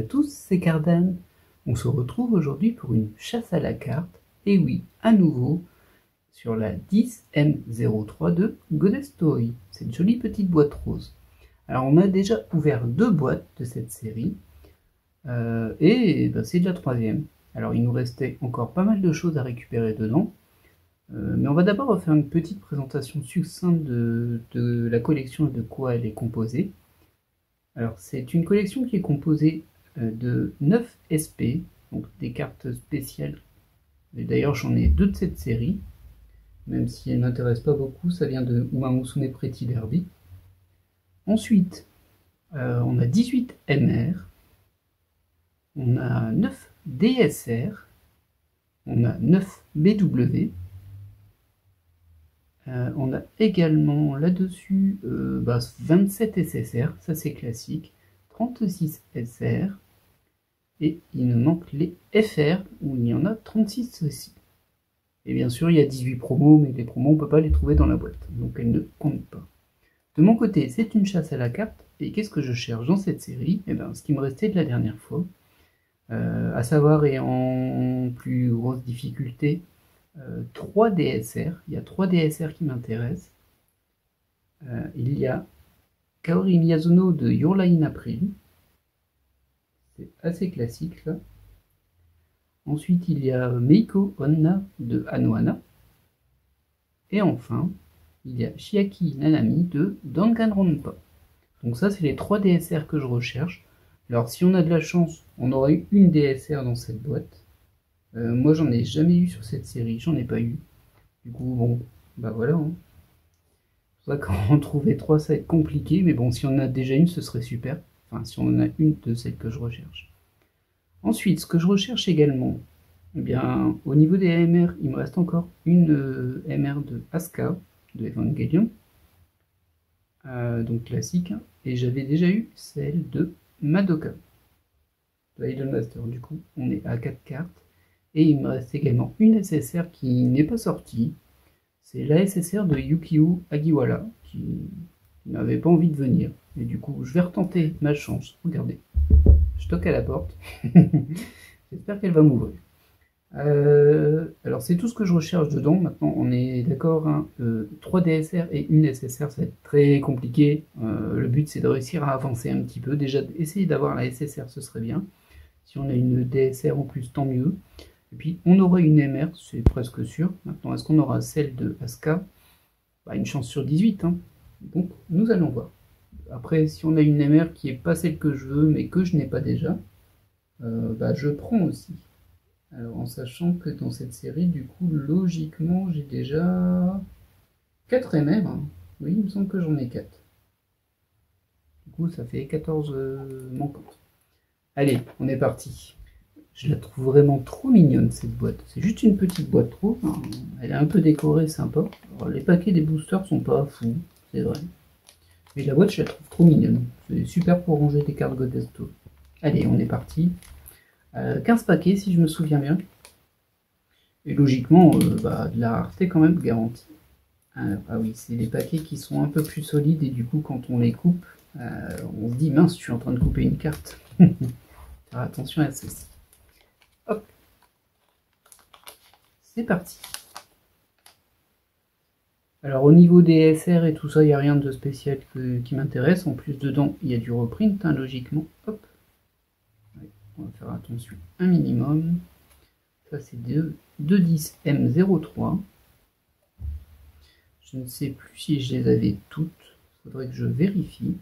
à tous, c'est Cardan. On se retrouve aujourd'hui pour une chasse à la carte, et oui, à nouveau, sur la 10M03 de Goddess Toy, cette jolie petite boîte rose. Alors on a déjà ouvert 2 boîtes de cette série, et ben, c'est de la 3e. Alors il nous restait encore pas mal de choses à récupérer dedans, mais on va d'abord refaire une petite présentation succincte de la collection et de quoi elle est composée. Alors c'est une collection qui est composée de 9 SP, donc des cartes spéciales. Et d'ailleurs j'en ai 2 de cette série, même si elles ne m'intéressent pas beaucoup, ça vient de Umamusume Pretty Derby. Ensuite, on a 18 MR, on a 9 DSR, on a 9 BW, on a également là-dessus 27 SSR, ça c'est classique, 36 SR, et il nous manque les FR, où il y en a 36 aussi. Et bien sûr, il y a 18 promos, mais les promos, on ne peut pas les trouver dans la boîte, donc elles ne comptent pas. De mon côté, c'est une chasse à la carte, et qu'est-ce que je cherche dans cette série? Eh bien, ce qui me restait de la dernière fois, à savoir, et en plus grosse difficulté, 3 DSR. Il y a 3 DSR qui m'intéressent. Il y a Kaori Miyazono de Your Lie in April. C'est assez classique là. Ensuite, il y a Meiko Onna de Anohana. Et enfin, il y a Chiaki Nanami de Danganronpa. Donc ça, c'est les 3 DSR que je recherche. Alors, si on a de la chance, on aura eu une DSR dans cette boîte. Moi, j'en ai jamais eu sur cette série, j'en ai pas eu. Du coup, bon, bah voilà. Hein. C'est pour ça qu'en trouver 3, ça va être compliqué. Mais bon, si on en a déjà une, ce serait super. Enfin, si on en a une de celles que je recherche. Ensuite, ce que je recherche également, eh bien, au niveau des AMR, il me reste encore une MR de Asuka, de Evangelion. Donc classique. Hein. Et j'avais déjà eu celle de Madoka, de Idolmaster. Du coup, on est à 4 cartes. Et il me reste également une SSR qui n'est pas sortie. C'est la SSR de Yukio Agiwara, qui n'avait pas envie de venir. Et du coup, je vais retenter ma chance. Regardez, je toque à la porte. J'espère qu'elle va m'ouvrir. Alors, c'est tout ce que je recherche dedans. Maintenant, on est d'accord. Hein, 3 DSR et une SSR, ça va être très compliqué. Le but, c'est de réussir à avancer un petit peu. Déjà, essayer d'avoir la SSR, ce serait bien. Si on a une DSR en plus, tant mieux. Et puis on aura une MR, c'est presque sûr. Maintenant, est-ce qu'on aura celle de Asuka? Une chance sur 18. Hein. Donc nous allons voir. Après, si on a une MR qui n'est pas celle que je veux, mais que je n'ai pas déjà, je prends aussi. Alors en sachant que dans cette série, du coup, logiquement, j'ai déjà 4 MR. Hein. Oui, il me semble que j'en ai 4. Du coup, ça fait 14 manquantes. Allez, on est parti. Je la trouve vraiment trop mignonne cette boîte. C'est juste une petite boîte rose. Hein. Elle est un peu décorée, sympa. Alors, les paquets des boosters sont pas fous, c'est vrai. Mais la boîte, je la trouve trop mignonne. C'est super pour ranger des cartes Goddess Toy. Allez, on est parti. 15 paquets si je me souviens bien. Et logiquement, de la rareté quand même garantie. Ah oui, c'est les paquets qui sont un peu plus solides et du coup, quand on les coupe, on se dit mince, je suis en train de couper une carte. Faire attention à ceci. Hop, c'est parti. Alors au niveau des SR et tout ça, il n'y a rien de spécial qui m'intéresse. En plus dedans, il y a du reprint, hein, logiquement. Hop. Ouais, on va faire attention un minimum. Ça c'est 210M03. Je ne sais plus si je les avais toutes. Il faudrait que je vérifie.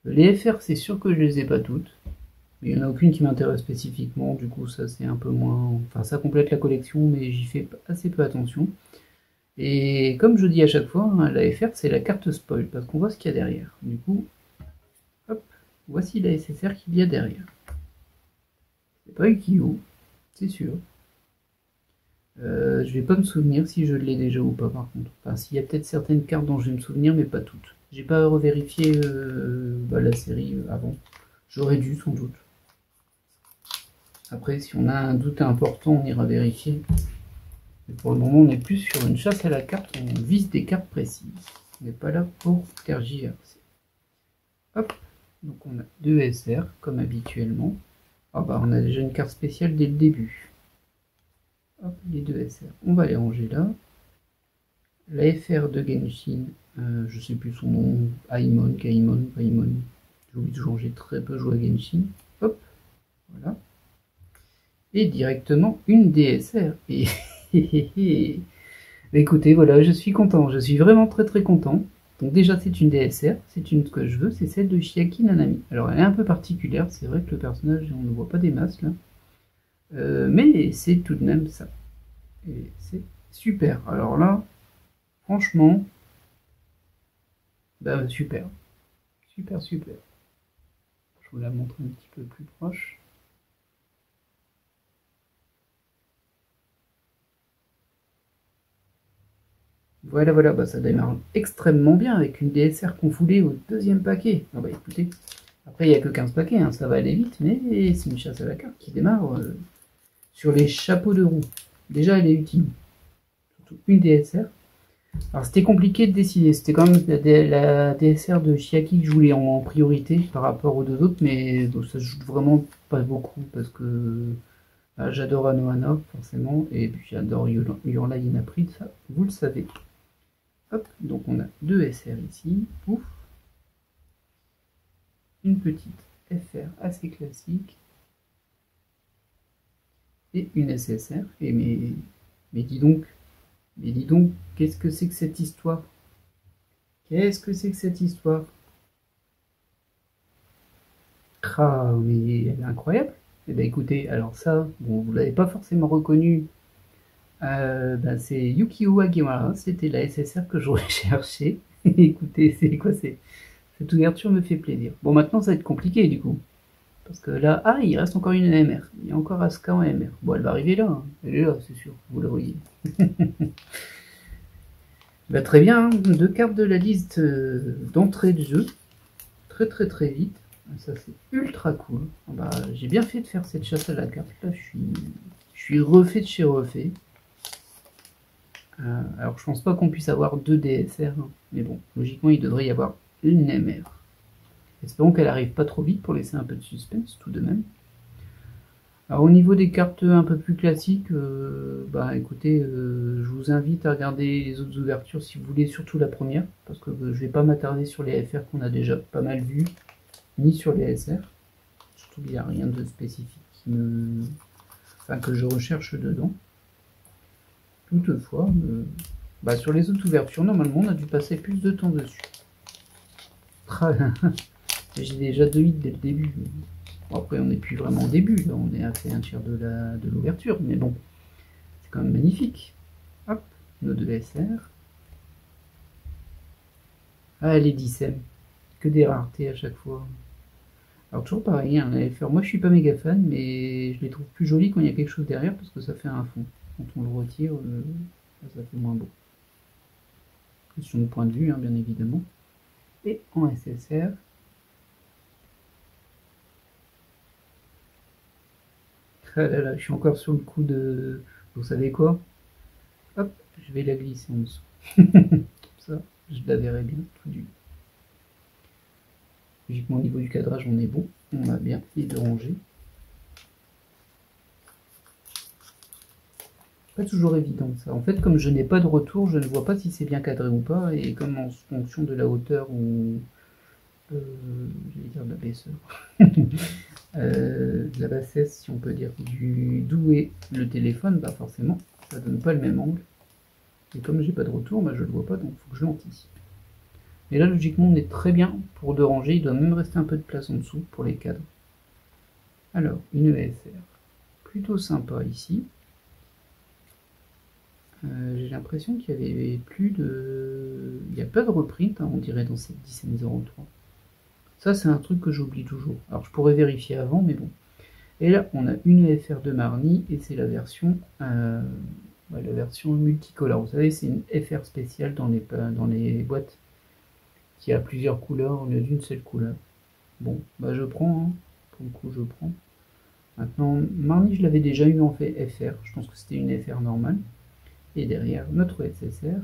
Les FR, c'est sûr que je les ai pas toutes. Mais il n'y en a aucune qui m'intéresse spécifiquement, du coup ça c'est un peu moins... Enfin ça complète la collection, mais j'y fais assez peu attention. Et comme je dis à chaque fois, hein, la FR c'est la carte spoil, parce qu'on voit ce qu'il y a derrière. Du coup, hop, voici la SSR qu'il y a derrière. C'est pas Ukio, c'est sûr. Je vais pas me souvenir si je l'ai déjà ou pas par contre. Enfin s'il y a peut-être certaines cartes dont je vais me souvenir, mais pas toutes. J'ai pas revérifié la série avant. J'aurais dû sans doute. Après, si on a un doute important, on ira vérifier. Mais pour le moment, on est plus sur une chasse à la carte, on vise des cartes précises. On n'est pas là pour tergiverser. Hop, donc on a 2 SR, comme habituellement. Ah bah on a déjà une carte spéciale dès le début. Hop, les deux SR. On va les ranger là. La FR de Genshin, je sais plus son nom, Aimon, Kaimon, Paimon. J'oublie toujours, j'ai très peu joué à Genshin. Hop, voilà. Et directement une DSR. Et écoutez, voilà, je suis content, je suis vraiment très très content. Donc déjà c'est une DSR, c'est une que je veux, c'est celle de Chiaki Nanami. Alors elle est un peu particulière, c'est vrai que le personnage, on ne voit pas des masses là. Mais c'est tout de même ça. Et c'est super. Alors là, franchement, bah super. Super, super. Je vous la montre un petit peu plus proche. Voilà, voilà, bah ça démarre extrêmement bien avec une DSR qu'on foulait au deuxième paquet. Ah bah écoutez, après il n'y a que 15 paquets, hein, ça va aller vite, mais c'est une chasse à la carte qui démarre sur les chapeaux de roue. Déjà elle est utile. Surtout une DSR. Alors c'était compliqué de décider, c'était quand même la DSR de Chiaki que je voulais en priorité par rapport aux deux autres, mais bon, ça se joue vraiment pas beaucoup parce que j'adore Anohana forcément, et puis j'adore Yurla Yenaprid, ça vous le savez. Hop, donc on a deux SR ici, pouf, une petite FR assez classique, et une SSR, et mais dis donc, qu'est-ce que c'est que cette histoire? Qu'est-ce que c'est que cette histoire? Ah, mais elle est incroyable. Eh bien écoutez, alors ça, bon, vous l'avez pas forcément reconnu, ben, c'est Yukio Agiwara, c'était la SSR que j'aurais cherché. Écoutez, c'est quoi c'est? Cette ouverture me fait plaisir. Bon, maintenant ça va être compliqué du coup. Parce que là, ah, il reste encore une AMR. Il y a encore Asuka en AMR. Bon, elle va arriver là, hein. Elle est là, c'est sûr, vous la voyez. Bah, très bien, hein. Deux cartes de la liste d'entrée de jeu. Très très très vite. Ça c'est ultra cool. Bah, j'ai bien fait de faire cette chasse à la carte. Là, je suis refait de chez refait. Alors je pense pas qu'on puisse avoir deux DSR, hein. Mais bon, logiquement il devrait y avoir une MR. Espérons qu'elle arrive pas trop vite pour laisser un peu de suspense tout de même. Alors au niveau des cartes un peu plus classiques, bah écoutez, je vous invite à regarder les autres ouvertures si vous voulez, surtout la première, parce que je vais pas m'attarder sur les FR qu'on a déjà pas mal vu, ni sur les SR. Surtout qu'il n'y a rien de spécifique enfin, que je recherche dedans. Toutefois, bah, sur les autres ouvertures, normalement on a dû passer plus de temps dessus. J'ai déjà 2 hits dès le début. Bon, après, on n'est plus vraiment au début, là, on est à fait un tiers de l'ouverture, mais bon, c'est quand même magnifique. Hop, nos deux SR. Ah, les 10M, que des raretés à chaque fois. Alors, toujours pareil, hein, les FR, moi je suis pas méga fan, mais je les trouve plus jolis quand il y a quelque chose derrière parce que ça fait un fond. Quand on le retire, ça fait moins beau. Question de point de vue, hein, bien évidemment. Et en SSR, ah là là, je suis encore sur le coup de... Vous savez quoi? Hop, je vais la glisser en dessous. Comme ça, je la verrai bien tout du. Logiquement, au niveau du cadrage, on est bon. On a bien les deux rangées. Pas toujours évident ça. En fait, comme je n'ai pas de retour, je ne vois pas si c'est bien cadré ou pas. Et comme en fonction de la hauteur ou... j'allais dire de la baisseur. De la bassesse, si on peut dire, d'où est le téléphone, bah forcément, ça donne pas le même angle. Et comme j'ai pas de retour, bah je le vois pas, donc il faut que je l'anticipe. Et là, logiquement, on est très bien pour deux rangées. Il doit même rester un peu de place en dessous pour les cadres. Alors, une ESR. Plutôt sympa ici. J'ai l'impression qu'il y avait plus de... Il n'y a pas de reprint, hein, on dirait, dans cette 10M03. Ça, c'est un truc que j'oublie toujours. Alors, je pourrais vérifier avant, mais bon. Et là, on a une EFR de Marnie, et c'est la version multicolore. Vous savez, c'est une FR spéciale dans les boîtes qui a plusieurs couleurs au lieu d'une seule couleur. Bon, bah je prends, hein. Pour le coup je prends. Maintenant, Marnie je l'avais déjà eu en fait FR, je pense que c'était une FR normale. Et derrière, notre SSR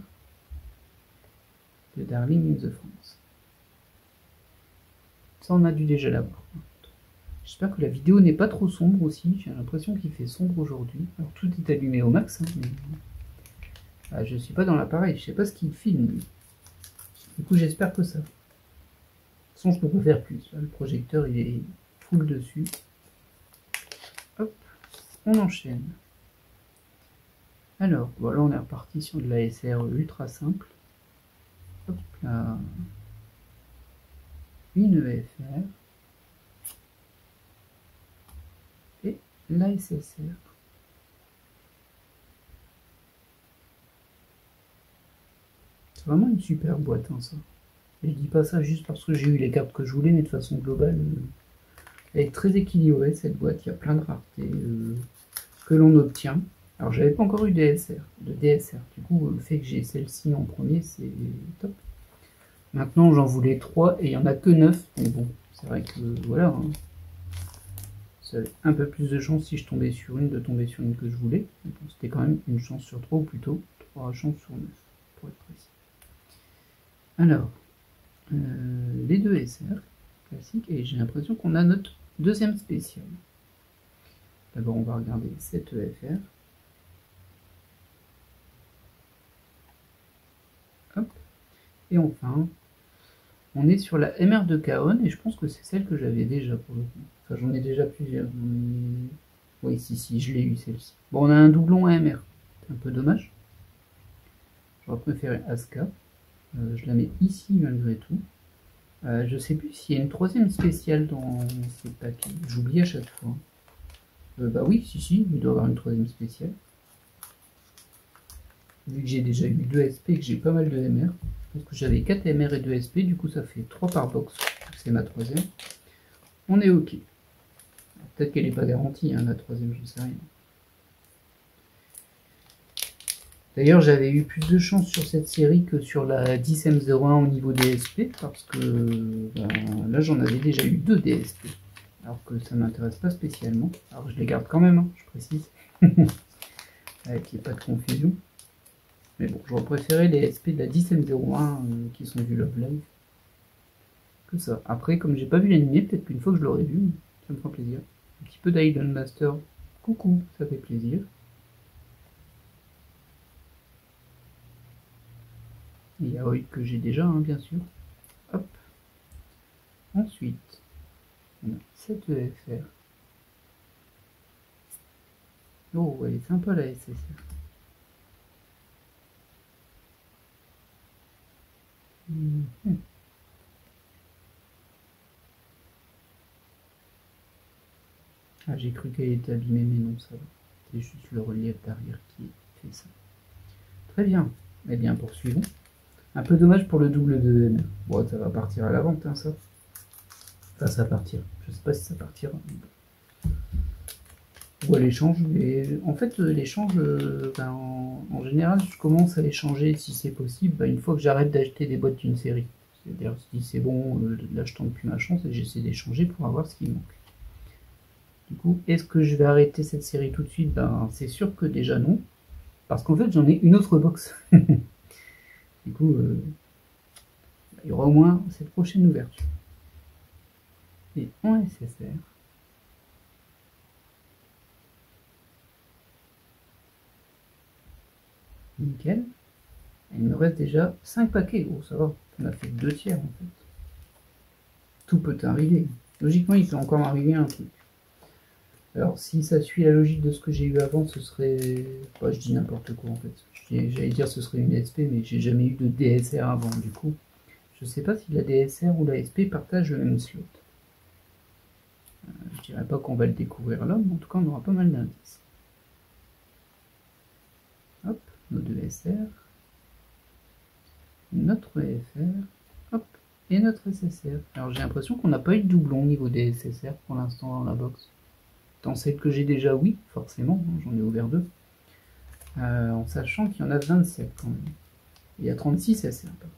de Darling in the France. Ça on a dû déjà l'avoir. J'espère que la vidéo n'est pas trop sombre aussi. J'ai l'impression qu'il fait sombre aujourd'hui. Alors tout est allumé au max. Hein, mais... ah, je suis pas dans l'appareil. Je sais pas ce qu'il filme. Du coup, j'espère que ça. De toute façon, je peux pas faire plus. Là, le projecteur, il est full dessus. Hop, on enchaîne. Alors, voilà, on est reparti sur de la SR ultra simple. Hop là. Une EFR. Et la SSR. C'est vraiment une super boîte, hein, ça. Et je dis pas ça juste parce que j'ai eu les cartes que je voulais, mais de façon globale, elle est très équilibrée, cette boîte. Il y a plein de raretés que l'on obtient. Alors, j'avais pas encore eu de DSR. Du coup, le fait que j'ai celle-ci en premier, c'est top. Maintenant, j'en voulais 3 et il n'y en a que 9. Mais bon, c'est vrai que voilà. Hein, ça avait un peu plus de chance si je tombais sur une, de tomber sur une que je voulais. Bon, c'était quand même une chance sur 3, ou plutôt 3 chances sur 9, pour être précis. Alors, les deux SR classiques, et j'ai l'impression qu'on a notre deuxième spécial. D'abord, on va regarder cette EFR. Hop. Et enfin, on est sur la MR de Kaon, et je pense que c'est celle que j'avais déjà pour le coup. Enfin, j'en ai déjà plusieurs. Oui, si, je l'ai eu celle-ci. Bon, on a un doublon AMR. C'est un peu dommage. J'aurais préféré Asuka. Je la mets ici malgré tout. Je sais plus s'il y a une troisième spéciale dans ces paquets. J'oublie à chaque fois. Bah oui, si, il doit y avoir une troisième spéciale. Vu que j'ai déjà eu 2 SP et que j'ai pas mal de MR. Je pense que j'avais 4 MR et 2 SP, du coup ça fait 3 par box. C'est ma troisième. On est ok. Peut-être qu'elle n'est pas garantie, hein, la troisième, je ne sais rien. D'ailleurs, j'avais eu plus de chance sur cette série que sur la 10M01 au niveau DSP, parce que ben, là j'en avais déjà eu 2 DSP. Alors que ça ne m'intéresse pas spécialement. Alors je les garde quand même, hein, je précise. Avec qu'il n'y ait pas de confusion. Mais bon, j'aurais préféré les SP de la 10M01 qui sont du Love Live que ça. Après, comme j'ai pas vu l'animé, peut-être qu'une fois que je l'aurais vu, ça me fera plaisir. Un petit peu d'Idol Master. Coucou, ça fait plaisir. Il y a Oid que j'ai déjà, hein, bien sûr. Hop. Ensuite, on a cette EFR. Oh, elle est sympa la SSR. Ah, j'ai cru qu'elle était abîmée, mais non, ça va. C'est juste le relief derrière qui fait ça. Très bien. Eh bien, poursuivons. Un peu dommage pour le double de N. Bon, ça va partir à la vente, hein, ça. Enfin, ça va partir. Je sais pas si ça partira. Ou à l'échange. Mais en fait, l'échange, ben, en général, je commence à échanger si c'est possible, ben, une fois que j'arrête d'acheter des boîtes d'une série. C'est-à-dire, si c'est bon, là je tente plus ma chance et j'essaie d'échanger pour avoir ce qui manque. Du coup, est-ce que je vais arrêter cette série tout de suite? Ben, c'est sûr que déjà non. Parce qu'en fait, j'en ai une autre box. Du coup, il y aura au moins cette prochaine ouverture. Et en SSR. Nickel. Il me reste déjà 5 paquets. Oh, ça va. On a fait 2 tiers en fait. Tout peut arriver. Logiquement, il peut encore m'arriver un truc. Alors, si ça suit la logique de ce que j'ai eu avant, ce serait... Bah, je dis n'importe quoi en fait. J'allais dire ce serait une SP, mais j'ai jamais eu de DSR avant. Du coup, je sais pas si la DSR ou la SP partagent le même slot. Je dirais pas qu'on va le découvrir là, mais en tout cas, on aura pas mal d'indices. Hop, nos deux SR. Notre EFR. Hop, et notre SSR. Alors, j'ai l'impression qu'on n'a pas eu de doublon au niveau des SSR pour l'instant dans la box. Dans celle que j'ai déjà, oui, forcément, j'en ai ouvert 2. En sachant qu'il y en a 27 quand même. Il y a 36 SR par contre.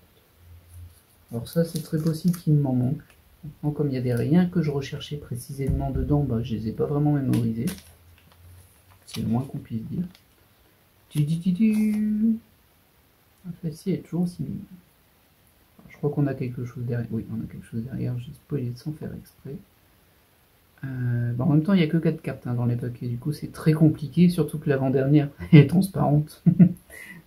Alors ça, c'est très possible qu'il m'en manque. Maintenant, comme il y avait rien que je recherchais précisément dedans, bah, je les ai pas vraiment mémorisés. C'est le moins qu'on puisse dire. Celle-ci est toujours aussi mignonne. Je crois qu'on a quelque chose derrière. Oui, on a quelque chose derrière. J'ai spoilé sans faire exprès. Bah, en même temps, il n'y a que 4 cartes dans les paquets, du coup c'est très compliqué, surtout que l'avant-dernière est transparente.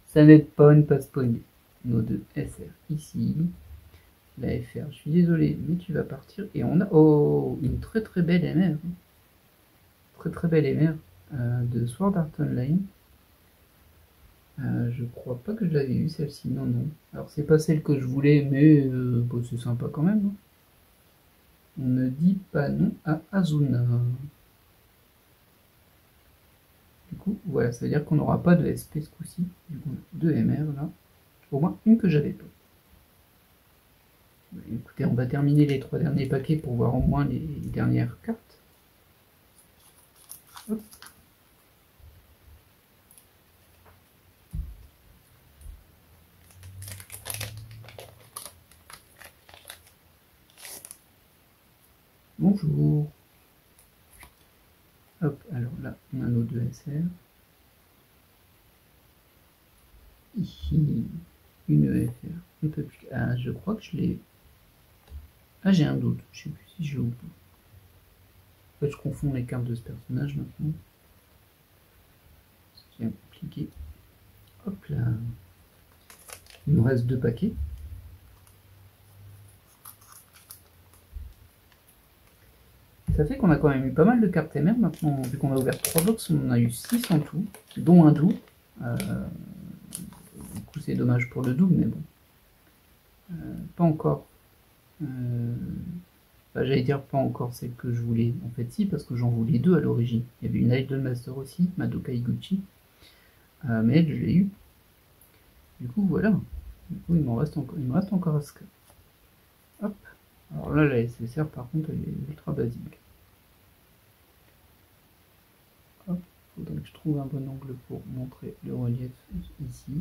Ça n'aide pas une passe poignée. Nos deux SR ici. La FR, je suis désolé, mais tu vas partir. Et on a une très très belle MR. Très très belle MR de Sword Art Online. Je crois pas que je l'avais eu celle-ci, non. Alors c'est pas celle que je voulais, mais bon, c'est sympa quand même. On ne dit pas non à Azuna. Du coup, voilà, ça veut dire qu'on n'aura pas de SP ce coup-ci. Du coup, on a 2 MR là. Au moins une que j'avais pas. Écoutez, on va terminer les 3 derniers paquets pour voir au moins les dernières cartes. Hop. Bonjour. Hop, alors là, on a nos 2 SR. Ici, une EFR. Un peu plus. Ah, je crois que je l'ai. Ah, j'ai un doute. Je sais plus si je l'ai ou pas. En fait, je confonds les cartes de ce personnage maintenant. C'est bien compliqué. Hop là. Il nous reste 2 paquets. Ça fait qu'on a quand même eu pas mal de cartes MR maintenant. Vu qu'on a ouvert 3 box, on en a eu 6 en tout, dont un double. Du coup, c'est dommage pour le double, mais bon. Pas encore. J'allais dire pas encore celle que je voulais. En fait, si, parce que j'en voulais 2 à l'origine. Il y avait une Idolmaster aussi, Madoka Higuchi. Mais elle, je l'ai eu. Du coup, voilà. Du coup, il me reste encore Asuka. Hop. Alors là, la SSR, par contre, elle est ultra basique. Hop. Faudrait que je trouve un bon angle pour montrer le relief ici.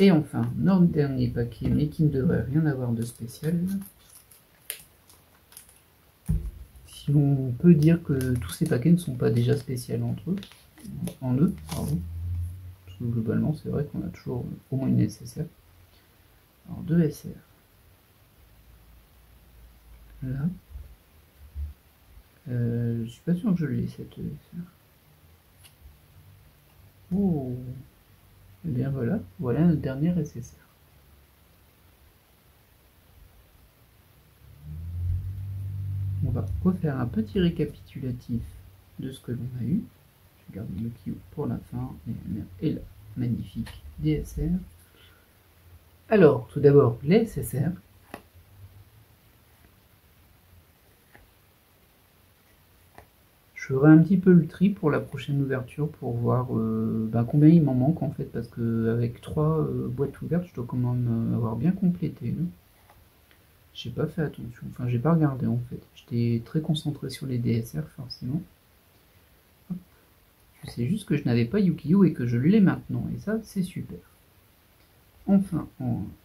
Et enfin, notre dernier paquet, mais qui ne devrait rien avoir de spécial. Si on peut dire que tous ces paquets ne sont pas déjà spéciaux en eux, pardon. Parce que globalement, c'est vrai qu'on a toujours au moins une SSR. Alors 2 SR. Là. Je suis pas sûr que je l'ai cette SR. Oh. Et bien voilà notre dernière SSR. On va refaire un petit récapitulatif de ce que l'on a eu. Je garde le Q pour la fin. Et là, magnifique DSR. Alors, tout d'abord, les SSR. Je ferai un petit peu le tri pour la prochaine ouverture pour voir combien il m'en manque en fait, parce que avec 3 boîtes ouvertes, je dois quand même avoir bien complété. J'ai pas fait attention, enfin j'ai pas regardé en fait. J'étais très concentré sur les DSR forcément. Je sais juste que je n'avais pas Yu-Gi-Oh et que je l'ai maintenant, et ça c'est super. Enfin,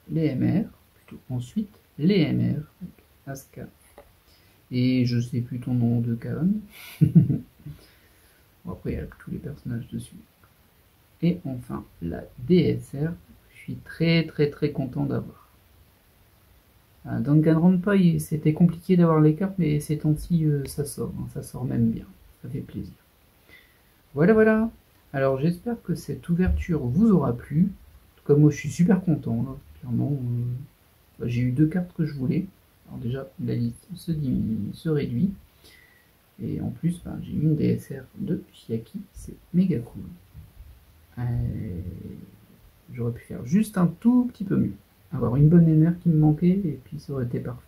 les MR, plutôt ensuite les MR, avec Asuka. Et je sais plus ton nom de Kaon. Bon, après, il y a tous les personnages dessus. Et enfin, la DSR, je suis très très très content d'avoir. Danganronpa, c'était compliqué d'avoir les cartes, mais ces temps-ci, ça sort même bien. Ça fait plaisir. Voilà. Alors, j'espère que cette ouverture vous aura plu. En tout cas, moi, je suis super content, là. Clairement, j'ai eu 2 cartes que je voulais. Alors déjà, la liste se réduit. Et en plus, j'ai eu une DSR de Chiaki, c'est méga cool. J'aurais pu faire juste un tout petit peu mieux. Avoir une bonne MR qui me manquait, et puis ça aurait été parfait.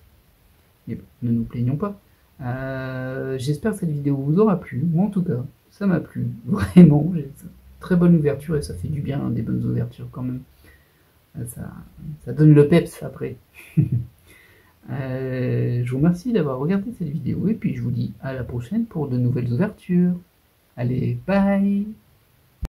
Mais bon, ne nous plaignons pas. J'espère que cette vidéo vous aura plu. Moi en tout cas, ça m'a plu. Vraiment, j'ai une très bonne ouverture, et ça fait du bien, hein, des bonnes ouvertures quand même. Ça donne le peps après. Je vous remercie d'avoir regardé cette vidéo et puis je vous dis à la prochaine pour de nouvelles ouvertures. Allez, bye!